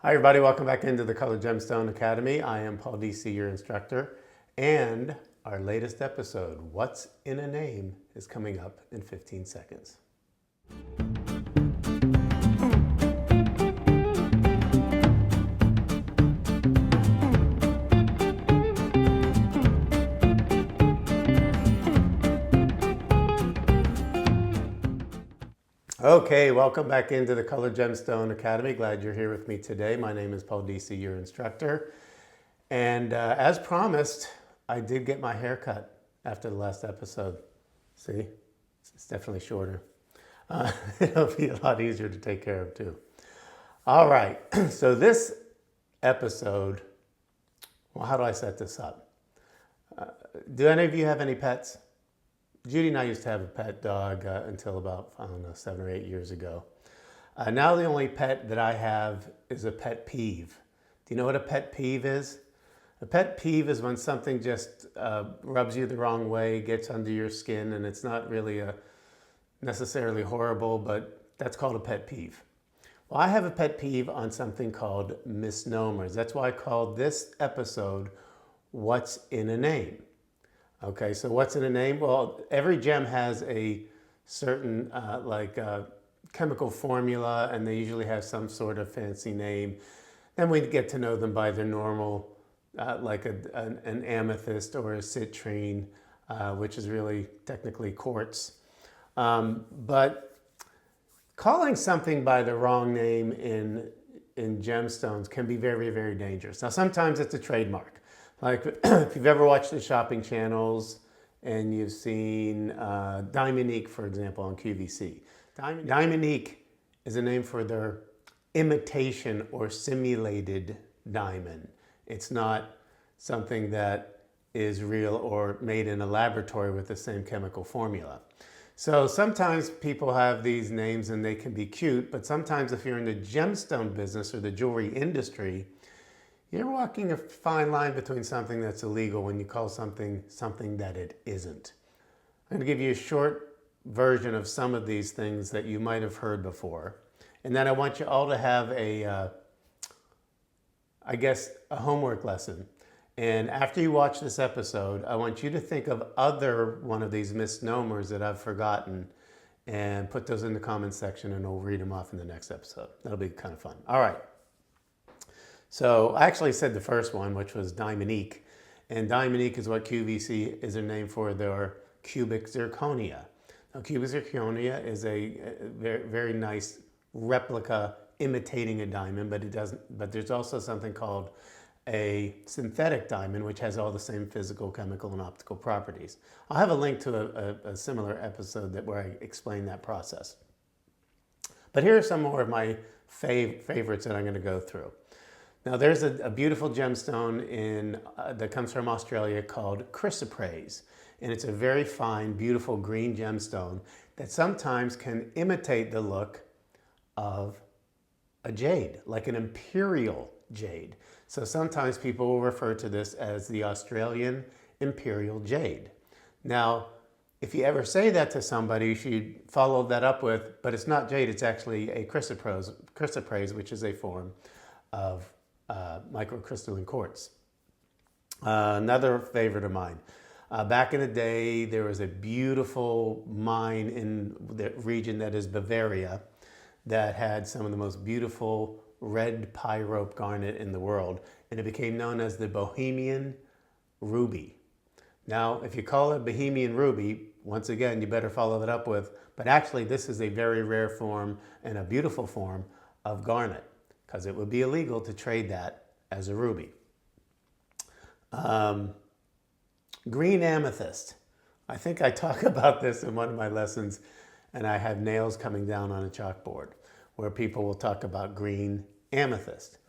Hi everybody, welcome back into the Color Gemstone Academy. I am Paul Deasy, your instructor, and our latest episode, What's in a Name, is coming up in 15 seconds. Okay, welcome back into the Color Gemstone Academy. Glad you're here with me today. My name is Paul Deasy, your instructor. And as promised, I did get my hair cut after the last episode. See, it's definitely shorter. It'll be a lot easier to take care of too. All right, so this episode, well, how do I set this up? Do any of you have any pets? Judy and I used to have a pet dog until about, 7 or 8 years ago. Now the only pet that I have is a pet peeve. Do you know what a pet peeve is? A pet peeve is when something just rubs you the wrong way, gets under your skin, and it's not really necessarily horrible, but that's called a pet peeve. Well, I have a pet peeve on something called misnomers. That's why I called this episode, What's in a Name? Okay, so what's in a name? Well, every gem has a certain chemical formula, and they usually have some sort of fancy name. Then we get to know them by their normal, an amethyst or a citrine, which is really technically quartz. But calling something by the wrong name in gemstones can be very, very dangerous. Now, sometimes it's a trademark. Like if you've ever watched the shopping channels and you've seen Diamonique, for example, on QVC. Diamonique is a name for their imitation or simulated diamond. It's not something that is real or made in a laboratory with the same chemical formula. So sometimes people have these names and they can be cute, but sometimes if you're in the gemstone business or the jewelry industry, you're walking a fine line between something that's illegal when you call something that it isn't. I'm going to give you a short version of some of these things that you might have heard before. And then I want you all to have a homework lesson. And after you watch this episode, I want you to think of other one of these misnomers that I've forgotten and put those in the comments section, and we'll read them off in the next episode. That'll be kind of fun. All right. So I actually said the first one, which was Diamonique. And Diamonique is what QVC is their name for their cubic zirconia. Now, cubic zirconia is a very, very nice replica imitating a diamond, but there's also something called a synthetic diamond, which has all the same physical, chemical, and optical properties. I'll have a link to a similar episode where I explain that process. But here are some more of my favorites that I'm going to go through. Now there's a beautiful gemstone that comes from Australia called chrysoprase, and it's a very fine, beautiful green gemstone that sometimes can imitate the look of a jade, like an imperial jade. So sometimes people will refer to this as the Australian imperial jade. Now, if you ever say that to somebody, you should follow that up with, but it's not jade, it's actually a chrysoprase, which is a form of microcrystalline quartz. Another favorite of mine. Back in the day, there was a beautiful mine in the region that is Bavaria that had some of the most beautiful red pyrope garnet in the world, and it became known as the Bohemian ruby. Now, if you call it Bohemian ruby, once again, you better follow that up with, but actually this is a very rare form and a beautiful form of garnet, because it would be illegal to trade that as a ruby. Green amethyst. I think I talk about this in one of my lessons, and I have nails coming down on a chalkboard where people will talk about green amethyst.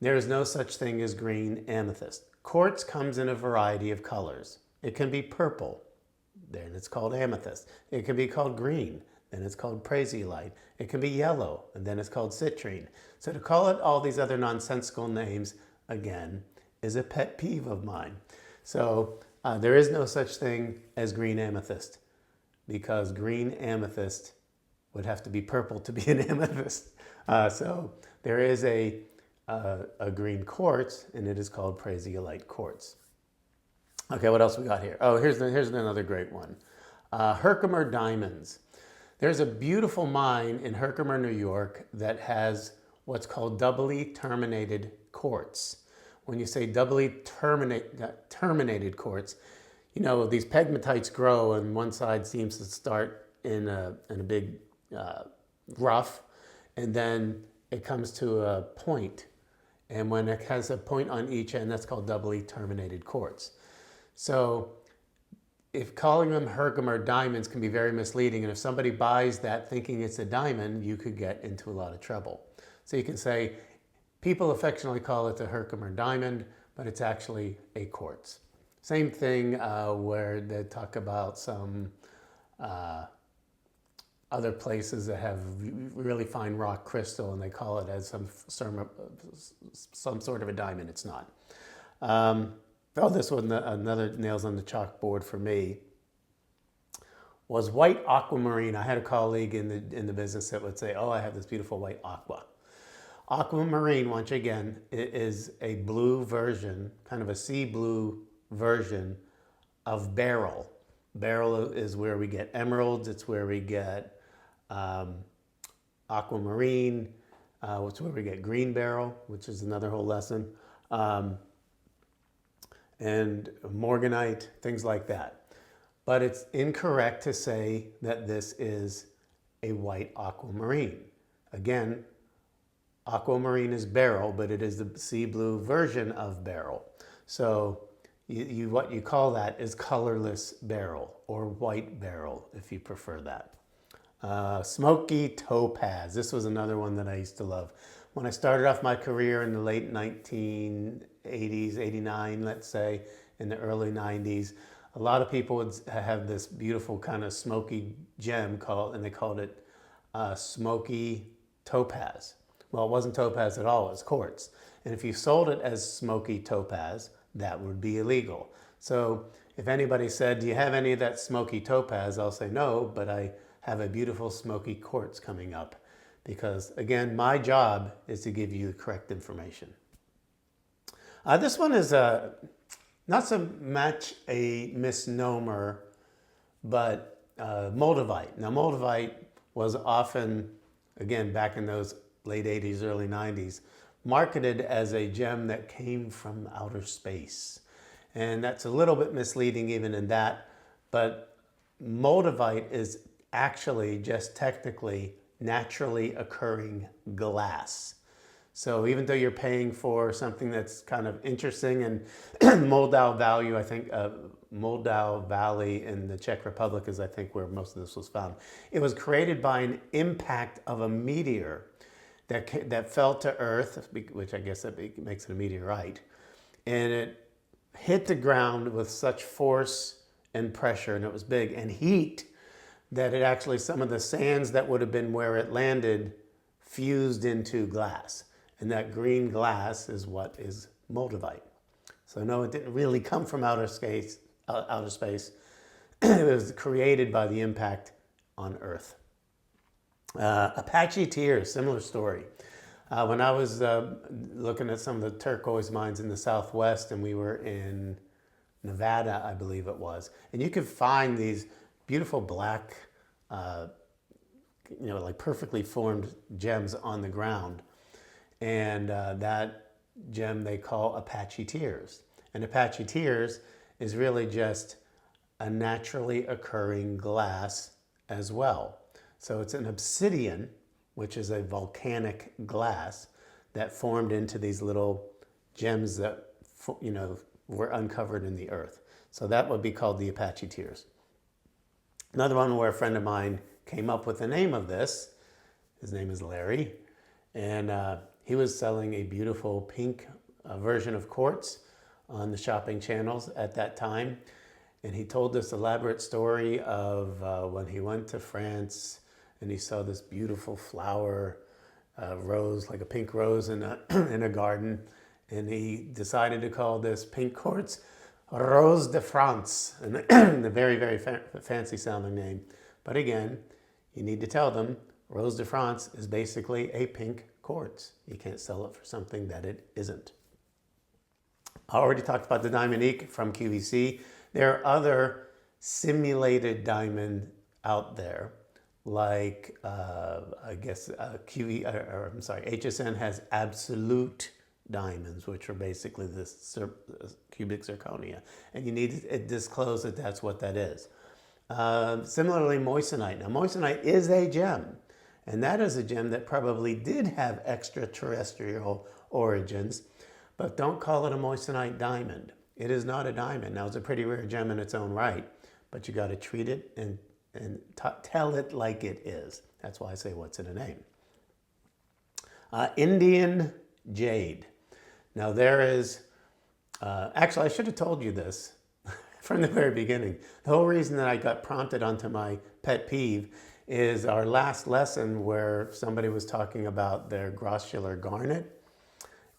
There is no such thing as green amethyst. Quartz comes in a variety of colors. It can be purple, then it's called amethyst. It can be called green, then it's called praseolite. It can be yellow, and then it's called citrine. So to call it all these other nonsensical names, again, is a pet peeve of mine. So there is no such thing as green amethyst, because green amethyst would have to be purple to be an amethyst. So there is a a green quartz, and it is called prasiolite quartz. Okay, what else we got here? Oh, here's another great one. Herkimer diamonds. There's a beautiful mine in Herkimer, New York that has what's called doubly terminated quartz. When you say doubly terminated quartz, you know, these pegmatites grow and one side seems to start in a big rough, and then it comes to a point. And when it has a point on each end, that's called doubly terminated quartz. So if calling them Herkimer diamonds can be very misleading, and if somebody buys that thinking it's a diamond, you could get into a lot of trouble. So you can say, people affectionately call it the Herkimer diamond, but it's actually a quartz. Same thing where they talk about some other places that have really fine rock crystal, and they call it as some sort of a diamond. It's not. Oh, this one, another nails on the chalkboard for me, was white aquamarine. I had a colleague in the business that would say, oh, I have this beautiful white aqua. Aquamarine, once again, is a blue version, kind of a sea blue version of beryl. Beryl is where we get emeralds. It's where we get aquamarine. It's where we get green beryl, which is another whole lesson. And morganite, things like that. But it's incorrect to say that this is a white aquamarine. Again, aquamarine is beryl, but it is the sea blue version of beryl. So what you call that is colorless beryl, or white beryl if you prefer that. Smoky topaz. This was another one that I used to love. When I started off my career in the late 1980s, 89, let's say, in the early 90s, a lot of people would have this beautiful kind of smoky gem and they called it smoky topaz. Well, it wasn't topaz at all, it was quartz. And if you sold it as smoky topaz, that would be illegal. So if anybody said, do you have any of that smoky topaz? I'll say no, but I have a beautiful smoky quartz coming up. Because again, my job is to give you the correct information. This one is not so much a misnomer, but moldavite. Now, moldavite was often, again, back in those late 80s, early 90s, marketed as a gem that came from outer space. And that's a little bit misleading even in that, but moldavite is actually just technically naturally occurring glass. So even though you're paying for something that's kind of interesting, and Moldau Valley in the Czech Republic is, I think, where most of this was found. It was created by an impact of a meteor that fell to Earth, which I guess that makes it a meteorite, and it hit the ground with such force and pressure, and it was big, and heat, that it actually, some of the sands that would have been where it landed fused into glass. And that green glass is what is moldavite. So no, it didn't really come from outer space. It was created by the impact on Earth. Apache tears, similar story. When I was looking at some of the turquoise mines in the Southwest, and we were in Nevada, I believe it was, and you could find these beautiful black, like perfectly formed gems on the ground. And that gem they call Apache tears. And Apache tears is really just a naturally occurring glass as well. So it's an obsidian, which is a volcanic glass that formed into these little gems that, were uncovered in the earth. So that would be called the Apache tears. Another one where a friend of mine came up with the name of this. His name is Larry. And he was selling a beautiful pink version of quartz on the shopping channels at that time. And he told this elaborate story of when he went to France and he saw this beautiful flower, rose, like a pink rose in a garden. And he decided to call this pink quartz Rose de France, and a very, very fancy sounding name. But again, you need to tell them Rose de France is basically a pink quartz. You can't sell it for something that it isn't. I already talked about the Diamondique from QVC. There are other simulated diamond out there, like I guess HSN has absolute diamonds, which are basically this cubic zirconia, and you need to disclose that that's what that is. Similarly, moissanite. Now, moissanite is a gem, and that is a gem that probably did have extraterrestrial origins, but don't call it a moissanite diamond. It is not a diamond. Now, it's a pretty rare gem in its own right, but you got to treat it and tell it like it is. That's why I say what's in a name. Indian jade. Now, there is, actually, I should have told you this from the very beginning. The whole reason that I got prompted onto my pet peeve is our last lesson where somebody was talking about their grossular garnet,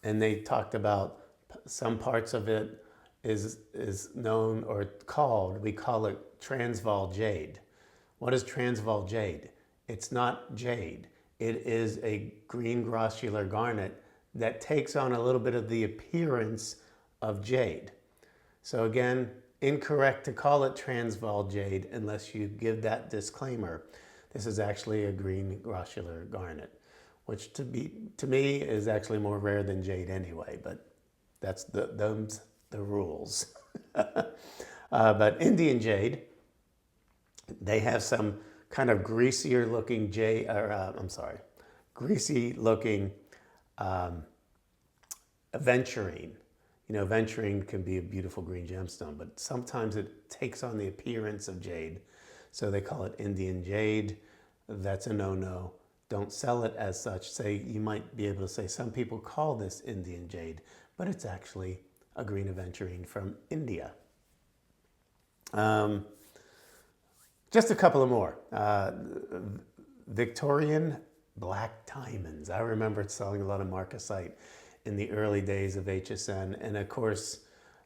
and they talked about some parts of it is known or called, we call it Transvaal jade. What is Transvaal jade? It's not jade. It is a green grossular garnet that takes on a little bit of the appearance of jade. So again, incorrect to call it Transvaal jade unless you give that disclaimer. This is actually a green grossular garnet, which to me is actually more rare than jade anyway, but that's the rules. But Indian jade, they have some kind of greasier looking jade, greasy looking aventurine. You know, aventurine can be a beautiful green gemstone, but sometimes it takes on the appearance of jade. So they call it Indian jade. That's a no-no. Don't sell it as such. Say, you might be able to say some people call this Indian jade, but it's actually a green aventurine from India. Just a couple of more. Victorian black diamonds. I remember selling a lot of marcasite in the early days of HSN. And of course,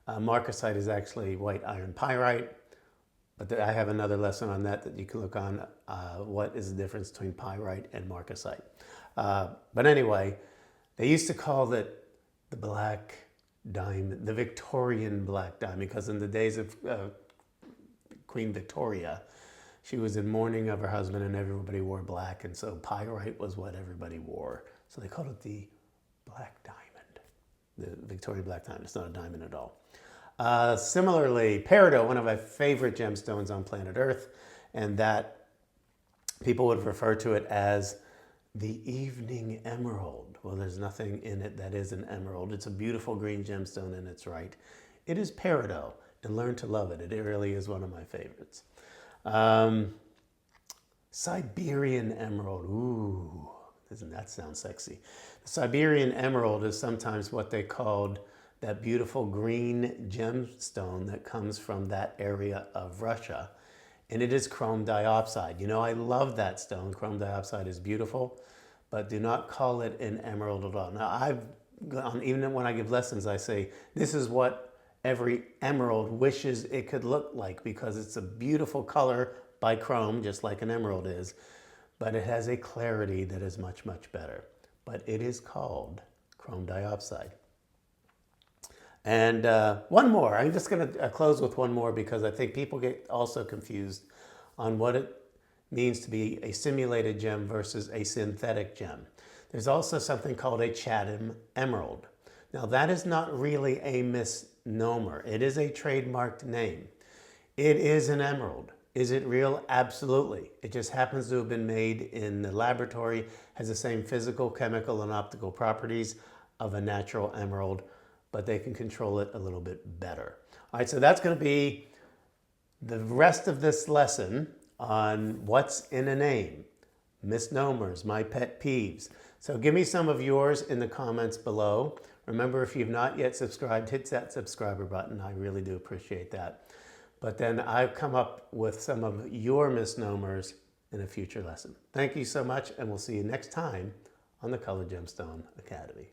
marcasite is actually white iron pyrite. But I have another lesson on that you can look on. What is the difference between pyrite and marcasite? But anyway, they used to call it the black diamond, the Victorian black diamond, because in the days of Queen Victoria, she was in mourning of her husband and everybody wore black, and so pyrite was what everybody wore. So they called it the black diamond, the Victorian black diamond. It's not a diamond at all. Similarly, peridot, one of my favorite gemstones on planet Earth, and that people would refer to it as the evening emerald. Well, there's nothing in it that is an emerald. It's a beautiful green gemstone in its right. It is peridot, and learn to love it. It really is one of my favorites. Siberian emerald. Ooh, doesn't that sound sexy? The Siberian emerald is sometimes what they called that beautiful green gemstone that comes from that area of Russia. And it is chrome diopside. You know, I love that stone. Chrome diopside is beautiful, but do not call it an emerald at all. Now, even when I give lessons, I say, this is what every emerald wishes it could look like, because it's a beautiful color by chrome, just like an emerald is, but it has a clarity that is much, much better. But it is called chrome diopside. And one more. I'm just going to close with one more, because I think people get also confused on what it means to be a simulated gem versus a synthetic gem. There's also something called a Chatham emerald. Now, that is not really a misnomer. It is a trademarked name. It is an emerald. Is it real? Absolutely. It just happens to have been made in the laboratory, has the same physical, chemical, and optical properties of a natural emerald, but they can control it a little bit better. All right, so that's going to be the rest of this lesson on what's in a name, misnomers, my pet peeves. So give me some of yours in the comments below. Remember, if you've not yet subscribed, hit that subscriber button. I really do appreciate that. But then I've come up with some of your misnomers in a future lesson. Thank you so much, and we'll see you next time on the Colored Gemstone Academy.